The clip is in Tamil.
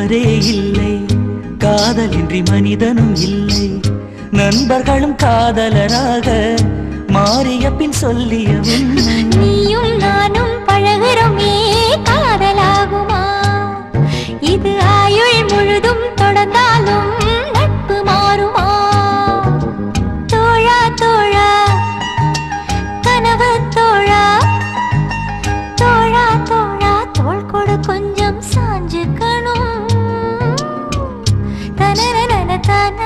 ஒருவரே இல்லை, காதலின்றி மனிதனும் இல்லை. நண்பர்களும் காதலராக மாறிய பின் சொல்லிய உண்மை. நீயும் நானும் பழகுறோமே காதலாகுமா? இது ஆயுள் முழுதும் தொடர்ந்தாலும் நட்பு மாறுமா? தோழா தோழா கனவு தோழா, தோழா தோழா தோள் கொடு கொஞ்சம் சாஞ்சுக்கணும். தனன தன